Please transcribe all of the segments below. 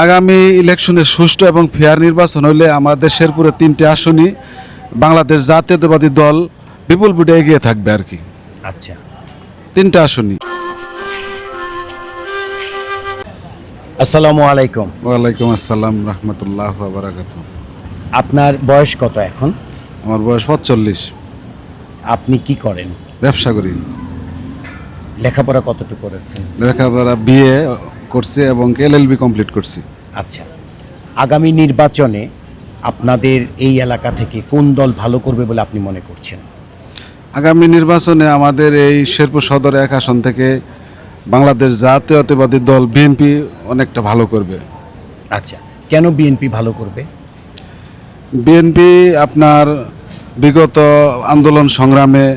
আগামী ইলেকশনে সুষ্ঠু এবং ফেয়ার নির্বাচন হলে আমাদের শেরপুরে 3টে আসনই বাংলাদেশ জাতীয়তাবাদী দল বিপুল ভোটে এগিয়ে থাকবে আর কি। আচ্ছা, 3টে আসনই। আসসালামু আলাইকুম। ওয়ালাইকুম আসসালাম রহমতুল্লাহ ওয়া বারাকাতুহু। আপনার বয়স কত এখন? আমার বয়স 45। আপনি কি করেন? ব্যবসা করি। লেখাপড়া কতটুকু করেছেন? লেখাপড়া বিএ করছি এবং এলএলবি কমপ্লিট করছি। আচ্ছা, আগামী নির্বাচনে আপনাদের এই এলাকা থেকে কোন দল ভালো করবে বলে আপনি মনে করছেন? আগামী নির্বাচনে আমাদের এই শেরপুর সদর 1 আসন থেকে বাংলাদেশ জাতীয়তাবাদী দল বিএনপি অনেকটা ভালো করবে। আচ্ছা, কেন বিএনপি ভালো করবে? বিএনপি আপনার বিগত আন্দোলন সংগ্রামে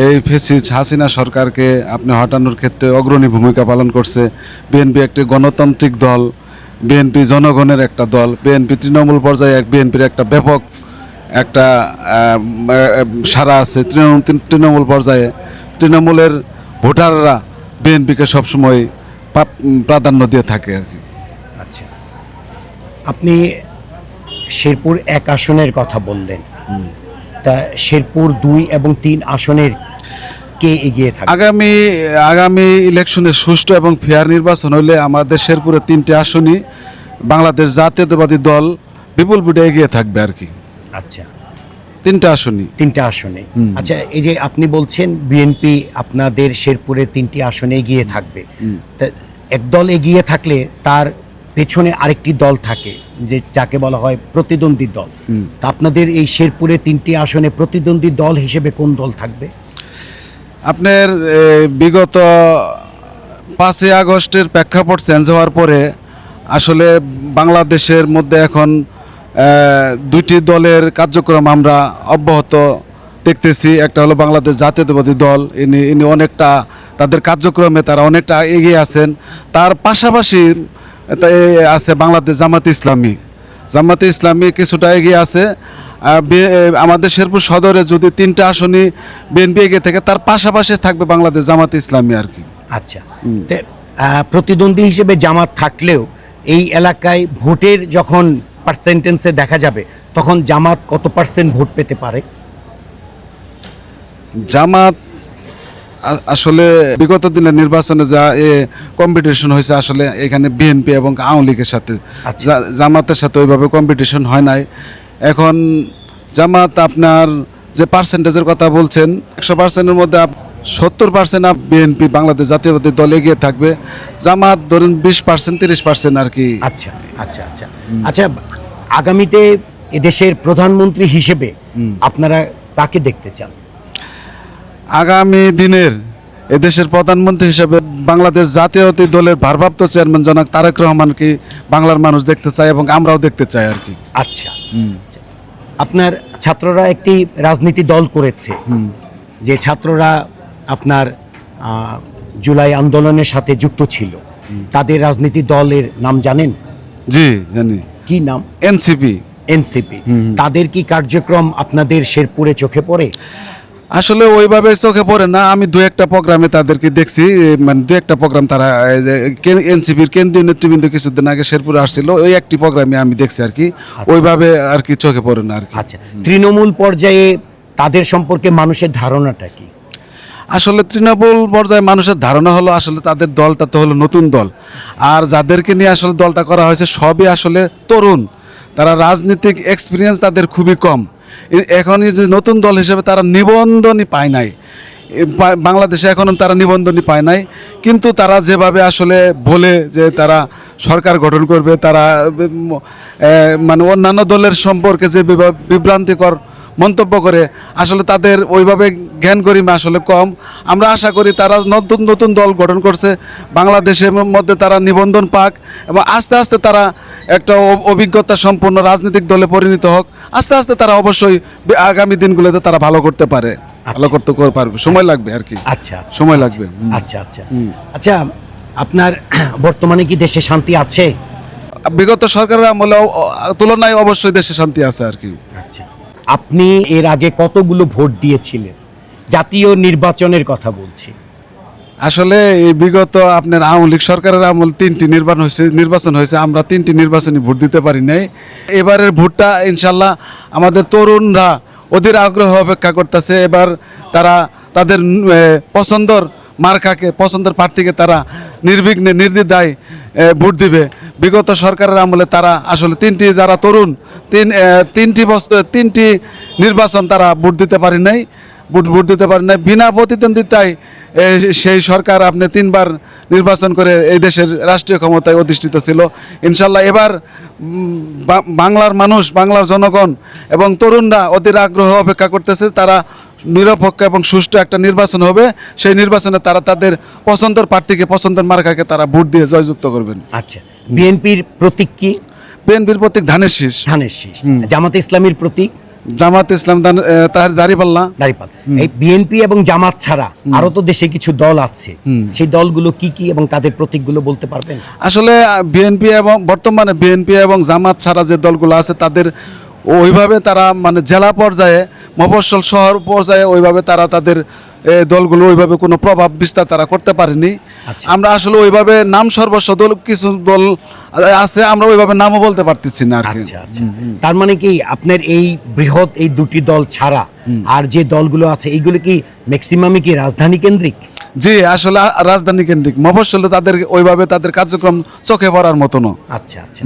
এই ফ্যাসিস্ট হাসিনা সরকারকে আপনি হটানোর ক্ষেত্রে অগ্রণী ভূমিকা পালন করছে। বিএনপি একটি গণতান্ত্রিক দল, বিএনপি জনগণের একটা দল, বিএনপি তৃণমূল পর্যায়ে বিএনপির একটা ব্যাপক একটা সারা আছে। তৃণমূল পর্যায়ে তৃণমূলের ভোটাররা বিএনপিকে সবসময় প্রাধান্য দিয়ে থাকে আর কি। আচ্ছা, আপনি শেরপুর 1 আসনের কথা বললেন, তা শেরপুর 2 এবং 3 আসনের কে এগিয়ে থাকে? আগামী ইলেকশনে সুষ্ঠু এবং ফেয়ার নির্বাচন হলে আমাদের শেরপুরে 3টে আসনই বাংলাদেশ জাতীয়তাবাদী দল বিপুল ভোটে এগিয়ে থাকবে আর কি। আচ্ছা, 3টে আসনই। 3টে আসনে। আচ্ছা, এই যে আপনি বলছেন বিএনপি আপনাদের শেরপুরে 3টি আসনে এগিয়ে থাকবে, তা এক দল এগিয়ে থাকলে তার পেছনে আরেকটি দল থাকে যে যাকে বলা হয় প্রতিদ্বন্দ্বী দল। তা আপনাদের এই শেরপুরে 3টি আসনে প্রতিদ্বন্দ্বী দল হিসেবে কোন দল থাকবে? আপনার বিগত 5ই আগস্টের প্রেক্ষাপট চেঞ্জ হওয়ার পরে আসলে বাংলাদেশের মধ্যে এখন 2টি দলের কার্যক্রম আমরা অব্যাহত দেখতেছি। একটা হলো বাংলাদেশ জাতীয়তাবাদী দল, ইনি অনেকটা তাদের কার্যক্রমে তারা অনেকটা এগিয়ে আছেন। তার পাশাপাশি আছে বাংলাদেশ জামাতে ইসলামী কিছুটা এগিয়ে আছে। আমাদের শেরপুর সদরে যদি 3টে আসনই বিএনপি এগিয়ে থাকে, তার পাশাপাশি থাকবে বাংলাদেশ জামাতে ইসলামী আর কি। আচ্ছা, প্রতিদ্বন্দ্বী হিসেবে জামাত থাকলেও এই এলাকায় ভোটের যখন পার্সেন্টেন্সে দেখা যাবে তখন জামাত কত পার্সেন্ট ভোট পেতে পারে? জামাত আসলে বিগত দিনের নির্বাচনে যা কম্পিটিশন হয়েছে আসলে এখানে বিএনপি এবং আওয়ামী লীগের সাথে, জামাতের সাথে ওইভাবে কম্পিটিশন হয় নাই। এখন জামাত আপনার যে পার্সেন্টেজের কথা বলছেন 100%-এর মধ্যে 70% বিএনপি বাংলাদেশ জাতীয়তাবাদী দল এগিয়ে থাকবে। জামাত ধরেন 20%, 30% আর কি। আচ্ছা আচ্ছা আচ্ছা আচ্ছা, আগামীতে এদেশের প্রধানমন্ত্রী হিসেবে আপনারা কাকে দেখতে চান? আগামী দিনের এদেশের প্রধানমন্ত্রী হিসেবে বাংলাদেশ জাতীয়তাবাদী দলের ভারপ্রাপ্ত চেয়ারম্যান জনাব তারেক রহমানকে বাংলার মানুষ দেখতে চায় এবং আমরাও দেখতে চাই আর কি। আচ্ছা, আপনার ছাত্ররা একটি রাজনীতি দল করেছে, যে ছাত্ররা আপনার জুলাই আন্দোলনের সাথে যুক্ত ছিল, তাদের রাজনীতি দলের নাম জানেন? জি জানি। কি নাম? এনসিপি। তাদের কি কার্যক্রম আপনাদের শেরপুরে চোখে পড়ে? আসলে ওইভাবে চোখে পড়ে না। আমি 2-1টা প্রোগ্রামে তাদেরকে দেখছি, মানে 2-1টা প্রোগ্রাম তারা এনসিপির কেন্দ্রীয় নেতৃবৃন্দ কিছুদিন আগে শেরপুরে আসছিল, ওই একটি প্রোগ্রামে আমি দেখছি আর কি। ওইভাবে আর কি চোখে পড়ে না আর কি। আচ্ছা, তৃণমূল পর্যায়ে তাদের সম্পর্কে মানুষের ধারণাটা কি? আসলে তৃণমূল পর্যায়ে মানুষের ধারণা হলো আসলে তাদের দলটা তো হলো নতুন দল, আর যাদেরকে নিয়ে আসলে দলটা করা হয়েছে সবই আসলে তরুণ, তারা রাজনৈতিক এক্সপিরিয়েন্স তাদের খুবই কম। এখনই যে নতুন দল হিসেবে তারা নিবন্ধনই পায় নাই, বাংলাদেশে এখনও তারা নিবন্ধনই পায় নাই। কিন্তু তারা যেভাবে আসলে বলে যে তারা সরকার গঠন করবে, তারা মানে অন্যান্য দলের সম্পর্কে যে বিভ্রান্তিকর মন্তব্য করে, আসলে তাদের ওইভাবে জ্ঞান গরিমা আসলে কম। আমরা আশা করি তারা নতুন নতুন দল গঠন করছে, বাংলাদেশের মধ্যে তারা নিবন্ধন পাক এবং আস্তে আস্তে তারা একটা অভিজ্ঞতা সম্পন্ন রাজনৈতিক দলে পরিণত হোক। আস্তে আস্তে তারা অবশ্যই আগামী দিনগুলোতে তারা ভালো করতে পারে, ভালো করতে পারবে। সময় লাগবে আর কি। আচ্ছা, সময় লাগবে। আচ্ছা আচ্ছা আচ্ছা, আপনার বর্তমানে কি দেশে শান্তি আছে? বিগত সরকারের আমলে তুলনায় অবশ্যই দেশে শান্তি আছে আর কি। আচ্ছা, আপনি এর আগে কতগুলো ভোট দিয়েছিলেন? জাতীয় নির্বাচনের কথা বলছি। আসলে এই বিগত আপনার আওয়ামী লীগ সরকারের আমল 3টি নির্বাচন হয়েছে, আমরা 3টি নির্বাচনে ভোট দিতে পারি নাই। এবারের ভোটটা ইনশাল্লাহ আমাদের তরুণরা অধীর আগ্রহ অপেক্ষা করতেছে। এবার তারা তাদের পছন্দর মার্কাকে, পছন্দের প্রার্থীকে তারা নির্বিঘ্নে নির্দ্বিধায় ভোট দিবে। বিগত সরকারের আমলে তারা আসলে যারা তরুণ তিনটি নির্বাচন তারা ভোট দিতে পারে নাই, ভোট দিতে পারে নাই বিনা প্রতিদ্বন্দ্বিতায়। সেই সরকার আপনি 3বার নির্বাচন করে এই দেশের রাষ্ট্রীয় ক্ষমতায় অধিষ্ঠিত ছিল। ইনশাল্লাহ এবার বাংলার মানুষ, বাংলার জনগণ এবং তরুণরা অধীর আগ্রহ অপেক্ষা করতেছে। তারা নিরপেক্ষ এবং সুষ্ঠু একটা নির্বাচন হবে, সেই নির্বাচনে তারা তাদের পছন্দের প্রার্থীকে, পছন্দের মার্কাকে তারা ভোট দিয়ে জয়যুক্ত করবেন। আচ্ছা, বিএনপির প্রতীক কি? বিএনপির প্রতীক ধানের শীষ। ধানের শীষ। জামাতে ইসলামীর প্রতীক? জামাত ইসলাম তার দাঁড়িপাল্লা। এই বিএনপি এবং জামাত ছাড়া আরো তো দেশে কিছু দল আছে, সেই দলগুলো কি কি এবং তাদের প্রতীকগুলো বলতে পারবেন? আসলে বিএনপি এবং বর্তমানে বিএনপি এবং জামাত ছাড়া যে দলগুলো আছে তাদের ওইভাবে তারা মানে জেলা পর্যায়ে, মফস্বল শহর পর্যায়ে ওইভাবে তারা তাদের দলগুলো ওইভাবে কোনো প্রভাব বিস্তার তারা করতে পারেনি। আচ্ছা। আমরা আসলে ওইভাবে নাম সর্বস্ব দল, কিছু দল আছে আমরা ওইভাবে নামও বলতে পারতেছি না আর কি। আচ্ছা আচ্ছা, তার মানে কি আপনার এই বৃহৎ এই দুটি দল ছাড়া আর যে দলগুলো আছে এইগুলো কি ম্যাক্সিমামই কি রাজধানী কেন্দ্রিক? জি, আসলে রাজধানী কেন্দ্রিক, মফস্বলে তাদের ওইভাবে তাদের কার্যক্রম চোখে পড়ার মতো না। আচ্ছা আচ্ছা,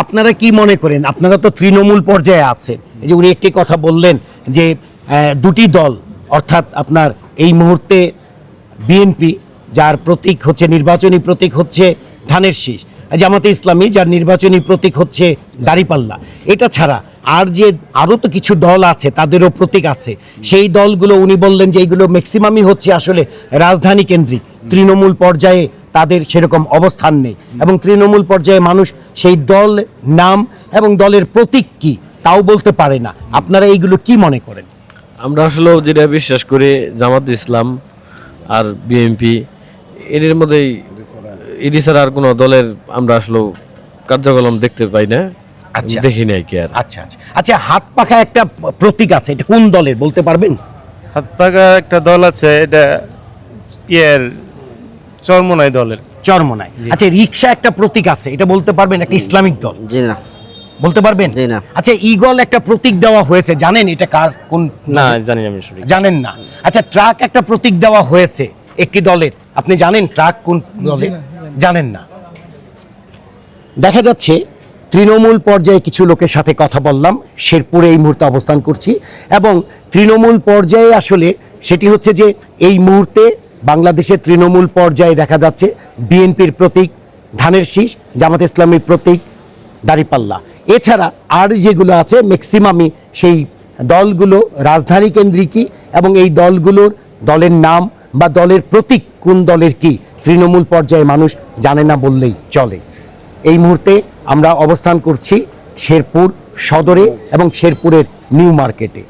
আপনারা কি মনে করেন? আপনারা তো তৃণমূল পর্যায়ে আছেন, এই যে উনি একটি কথা বললেন যে দুটি দল, অর্থাৎ আপনার এই মুহূর্তে বিএনপি যার প্রতীক হচ্ছে, নির্বাচনী প্রতীক হচ্ছে ধানের শীষ, জামাতে ইসলামী যার নির্বাচনী প্রতীক হচ্ছে দাঁড়িপাল্লা, এটা ছাড়া আর যে আরও তো কিছু দল আছে তাদেরও প্রতীক আছে, সেই দলগুলো উনি বললেন যে এইগুলো ম্যাক্সিমামই হচ্ছে আসলে রাজধানী কেন্দ্রিক, তৃণমূল পর্যায়ে তাদের সেরকম অবস্থান নেই এবং তৃণমূল পর্যায়ে মানুষ সেই দল নাম এবং দলের প্রতীক কি তাও বলতে পারে না। আপনারা এইগুলো কি মনে করেন? আমরা আসলে যেটা বিশ্বাস করি, জামাত ইসলাম আর বিএনপি এর মধ্যেই, এটি ছাড়া আর কোনো দলের আমরা আসলে কার্যক্রম দেখতে পাই না। আচ্ছা, দেখি নাই কি আর। আচ্ছা আচ্ছা আচ্ছা, হাত পাখা একটা প্রতীক আছে, এটা কোন দলের বলতে পারবেন? হাত পাকা একটা দল আছে, এটা চরমোনাই দলের। চরমোনাই। আচ্ছা, রিক্সা একটা প্রতীক আছে, এটা বলতে পারবেন? একটা ইসলামিক দল। জি না। বলতে পারবেন? জি না। আচ্ছা, ইগল একটা প্রতীক দেওয়া হয়েছে, জানেন এটা কার, কোন? না, জানি আমি সঠিক। জানেন না। আচ্ছা, ট্রাক একটা প্রতীক দেওয়া হয়েছে একটি দলের, আপনি জানেন ট্রাক কোন দলের? জানেন না। দেখা যাচ্ছে তৃণমূল পর্যায়ে কিছু লোকের সাথে কথা বললাম, শেরপুরে এই মুহূর্তে অবস্থান করছি এবং তৃণমূল পর্যায়ে আসলে সেটি হচ্ছে যে এই মুহূর্তে বাংলাদেশের তৃণমূল পর্যায়ে দেখা যাচ্ছে বিএনপির প্রতীক ধানের শীষ, জামাত ইসলামীর প্রতীক দাঁড়িপাল্লা, এছাড়া আর যেগুলো আছে ম্যাক্সিমামই সেই দলগুলো রাজধানী কেন্দ্রিকই এবং এই দলগুলোর দলের নাম বা দলের প্রতীক কোন দলের কি তৃণমূল পর্যায়ে মানুষ জানে না বললেই চলে। এই মুহূর্তে আমরা অবস্থান করছি শেরপুর সদরে এবং শেরপুরের নিউ মার্কেটে।